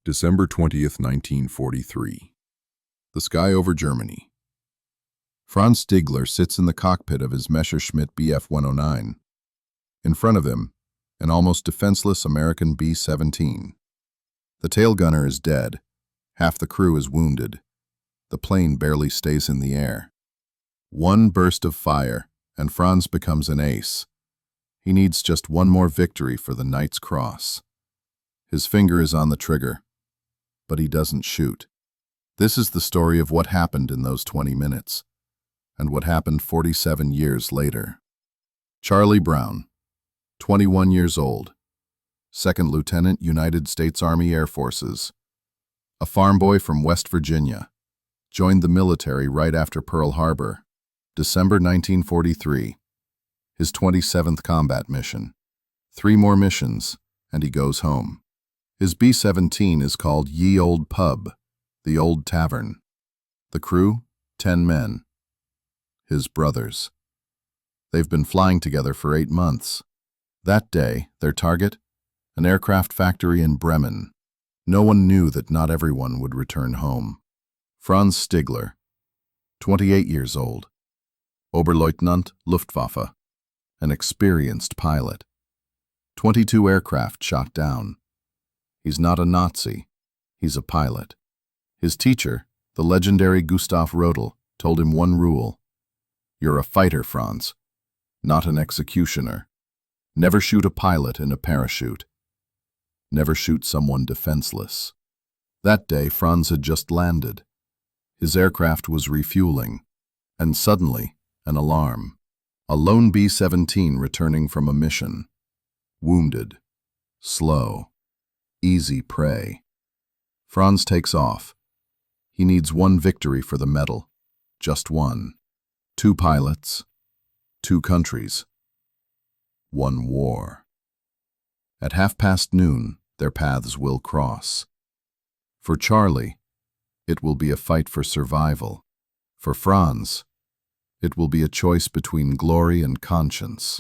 December 20th, 1943. The sky over Germany. Franz Stigler sits in the cockpit of his Messerschmitt Bf 109. In front of him, an almost defenseless American B-17. The tail gunner is dead. Half the crew is wounded. The plane barely stays in the air. One burst of fire, and Franz becomes an ace. He needs just one more victory for the Knight's Cross. His finger is on the trigger, but he doesn't shoot. This is the story of what happened in those 20 minutes, and what happened 47 years later. Charlie Brown, 21 years old, 2nd Lieutenant, United States Army Air Forces, a farm boy from West Virginia, joined the military right after Pearl Harbor, December 1943, his 27th combat mission. 3 more missions, and he goes home. His B-17 is called Ye Old Pub, the Old Tavern. The crew, 10 men. His brothers. They've been flying together for 8 months. That day, their target? An aircraft factory in Bremen. No one knew that not everyone would return home. Franz Stigler, 28 years old. Oberleutnant, Luftwaffe. An experienced pilot. 22 aircraft shot down. He's not a Nazi. He's a pilot. His teacher, the legendary Gustav Rodel, told him one rule. You're a fighter, Franz, not an executioner. Never shoot a pilot in a parachute. Never shoot someone defenseless. That day, Franz had just landed. His aircraft was refueling, and suddenly, an alarm. A lone B-17 returning from a mission. Wounded. Slow. Easy prey. Franz takes off. He needs one victory for the medal. Just one. 2 pilots. 2 countries. 1 war. At noon, their paths will cross. For Charlie, it will be a fight for survival. For Franz, it will be a choice between glory and conscience.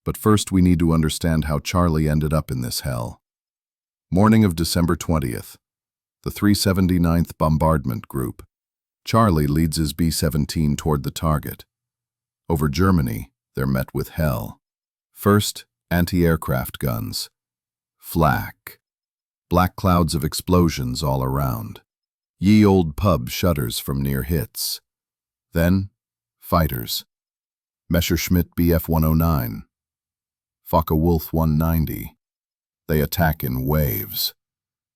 But first we need to understand how Charlie ended up in this hell. Morning of December 20th, the 379th Bombardment Group. Charlie leads his B-17 toward the target. Over Germany, they're met with hell. First, anti-aircraft guns. Flak. Black clouds of explosions all around. Ye Old Pub shudders from near hits. Then, fighters. Messerschmitt Bf 109. Focke-Wulf 190. They attack in waves.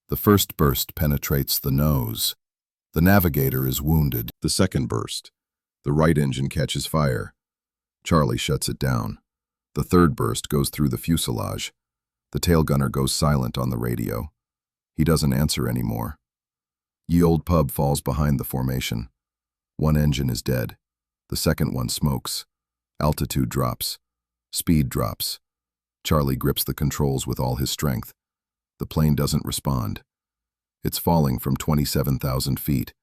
The first burst penetrates the nose. The navigator is wounded. The second burst. The right engine catches fire. Charlie shuts it down. The third burst goes through the fuselage. The tail gunner goes silent on the radio. He doesn't answer anymore. Ye Old Pub falls behind the formation. One engine is dead. The second one smokes. Altitude drops. Speed drops. Charlie grips the controls with all his strength. The plane doesn't respond. It's falling from 27,000 feet.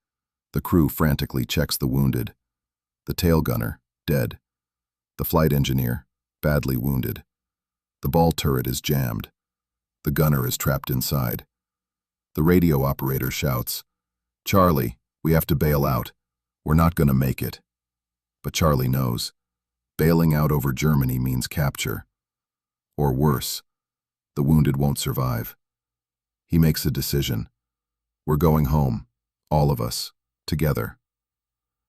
The crew frantically checks the wounded. The tail gunner, dead. The flight engineer, badly wounded. The ball turret is jammed. The gunner is trapped inside. The radio operator shouts, "Charlie, we have to bail out. We're not going to make it." But Charlie knows. Bailing out over Germany means capture. Or worse, the wounded won't survive. He makes a decision. We're going home, all of us, together.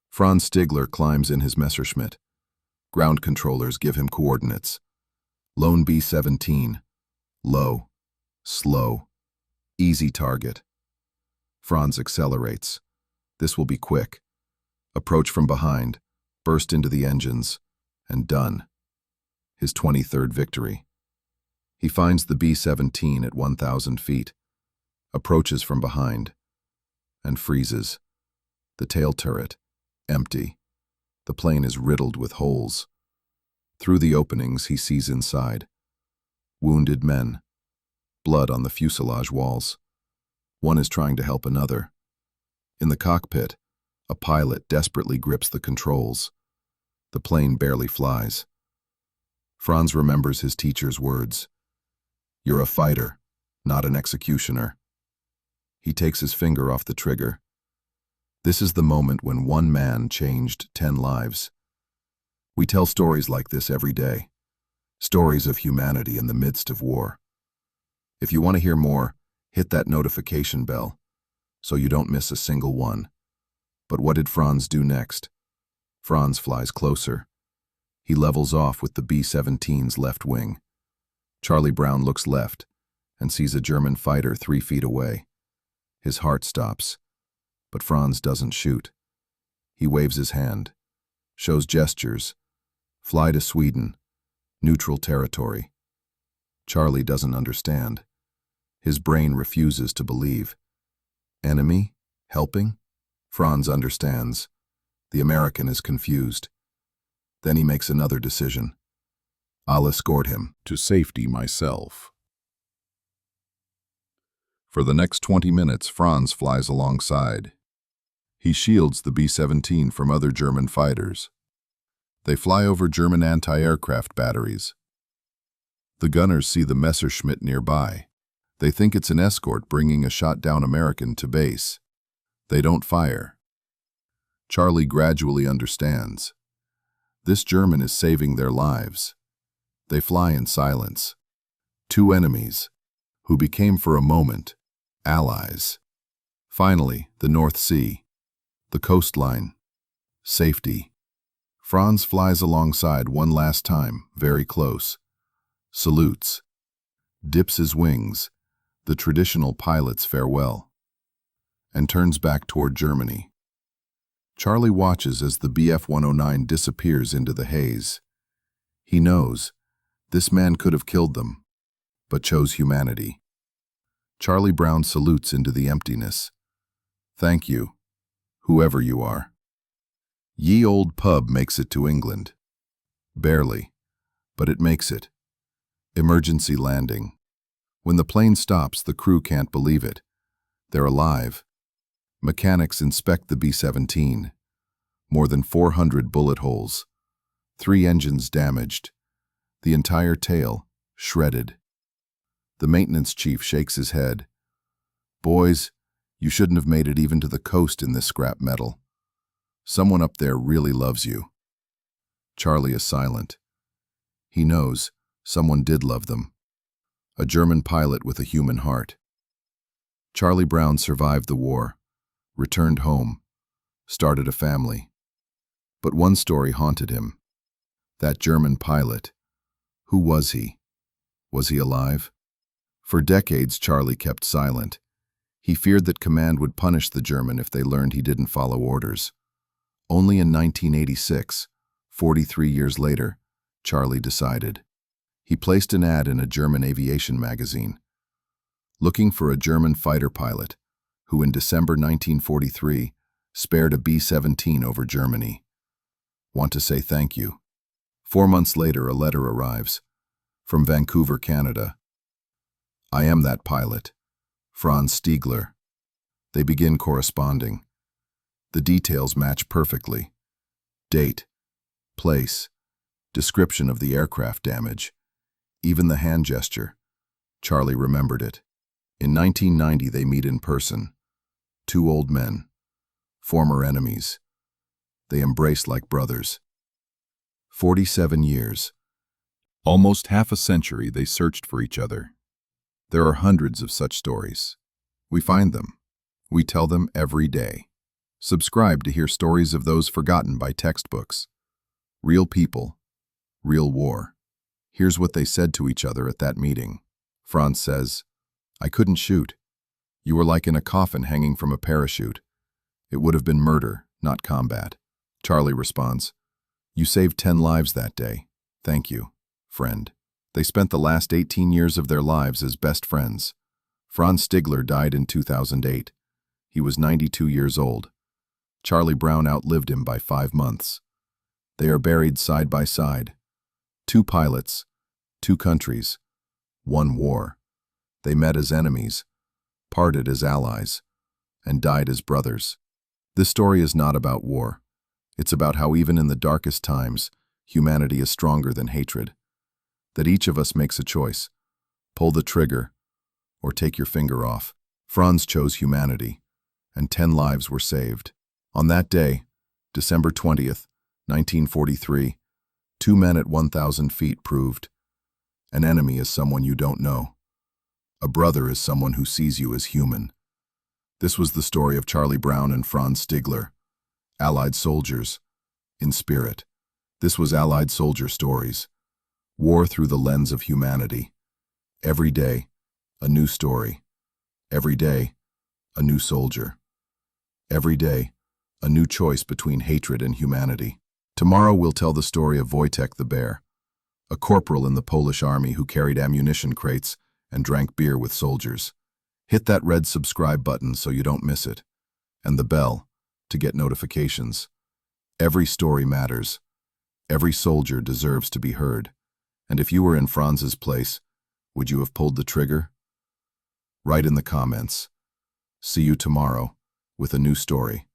Franz Stigler climbs in his Messerschmitt. Ground controllers give him coordinates. Lone B-17. Low. Slow. Easy target. Franz accelerates. This will be quick. Approach from behind, burst into the engines, and done. His 23rd victory. He finds the B-17 at 1,000 feet, approaches from behind, and freezes. The tail turret, empty. The plane is riddled with holes. Through the openings, he sees inside. Wounded men. Blood on the fuselage walls. One is trying to help another. In the cockpit, a pilot desperately grips the controls. The plane barely flies. Franz remembers his teacher's words. You're a fighter, not an executioner. He takes his finger off the trigger. This is the moment when one man changed 10 lives. We tell stories like this every day. Stories of humanity in the midst of war. If you want to hear more, hit that notification bell so you don't miss a single one. But what did Franz do next? Franz flies closer. He levels off with the B-17's left wing. Charlie Brown looks left and sees a German fighter 3 feet away. His heart stops, but Franz doesn't shoot. He waves his hand, shows gestures. Fly to Sweden, neutral territory. Charlie doesn't understand. His brain refuses to believe. Enemy? Helping? Franz understands. The American is confused. Then he makes another decision. I'll escort him to safety myself. For the next 20 minutes, Franz flies alongside. He shields the B-17 from other German fighters. They fly over German anti-aircraft batteries. The gunners see the Messerschmitt nearby. They think it's an escort bringing a shot-down American to base. They don't fire. Charlie gradually understands. This German is saving their lives. They fly in silence. 2 enemies, who became for a moment allies. Finally, the North Sea, the coastline, safety. Franz flies alongside one last time, very close. Salutes. Dips his wings, the traditional pilot's farewell, and turns back toward Germany. Charlie watches as the Bf-109 disappears into the haze. He knows this man could have killed them, but chose humanity. Charlie Brown salutes into the emptiness. Thank you, whoever you are. Ye Old Pub makes it to England. Barely, but it makes it. Emergency landing. When the plane stops, the crew can't believe it. They're alive. Mechanics inspect the B-17. More than 400 bullet holes. 3 engines damaged. The entire tail shredded. The maintenance chief shakes his head. Boys, you shouldn't have made it even to the coast in this scrap metal. Someone up there really loves you. Charlie is silent. He knows someone did love them. A German pilot with a human heart. Charlie Brown survived the war, returned home, started a family. But one story haunted him. That German pilot. Who was he? Was he alive? For decades, Charlie kept silent. He feared that command would punish the German if they learned he didn't follow orders. Only in 1986, 43 years later, Charlie decided. He placed an ad in a German aviation magazine, looking for a German fighter pilot who in December 1943 spared a B-17 over Germany. Want to say thank you. 4 months later, a letter arrives from Vancouver, Canada. I am that pilot, Franz Stiegler. They begin corresponding. The details match perfectly. Date, place, description of the aircraft damage, even the hand gesture. Charlie remembered it. In 1990, they meet in person. 2 old men, former enemies. They embrace like brothers. 47 years. Almost half a century they searched for each other. There are hundreds of such stories. We find them. We tell them every day. Subscribe to hear stories of those forgotten by textbooks. Real people, real war. Here's what they said to each other at that meeting. Franz says, I couldn't shoot. You were like in a coffin hanging from a parachute. It would have been murder, not combat. Charlie responds, you saved 10 lives that day. Thank you, friend. They spent the last 18 years of their lives as best friends. Franz Stiegler died in 2008. He was 92 years old. Charlie Brown outlived him by 5 months. They are buried side by side. 2 pilots, 2 countries, 1 war. They met as enemies, parted as allies, and died as brothers. This story is not about war. It's about how even in the darkest times, humanity is stronger than hatred. That each of us makes a choice. Pull the trigger, or take your finger off. Franz chose humanity, and 10 lives were saved. On that day, December 20th, 1943, 2 men at 1,000 feet proved, an enemy is someone you don't know. A brother is someone who sees you as human. This was the story of Charlie Brown and Franz Stigler, Allied soldiers, in spirit. This was Allied soldier stories. War through the lens of humanity. Every day, a new story. Every day, a new soldier. Every day, a new choice between hatred and humanity. Tomorrow we'll tell the story of Wojtek the Bear, a corporal in the Polish army who carried ammunition crates and drank beer with soldiers. Hit that red subscribe button so you don't miss it, and the bell to get notifications. Every story matters. Every soldier deserves to be heard. And if you were in Franz's place, would you have pulled the trigger? Write in the comments. See you tomorrow with a new story.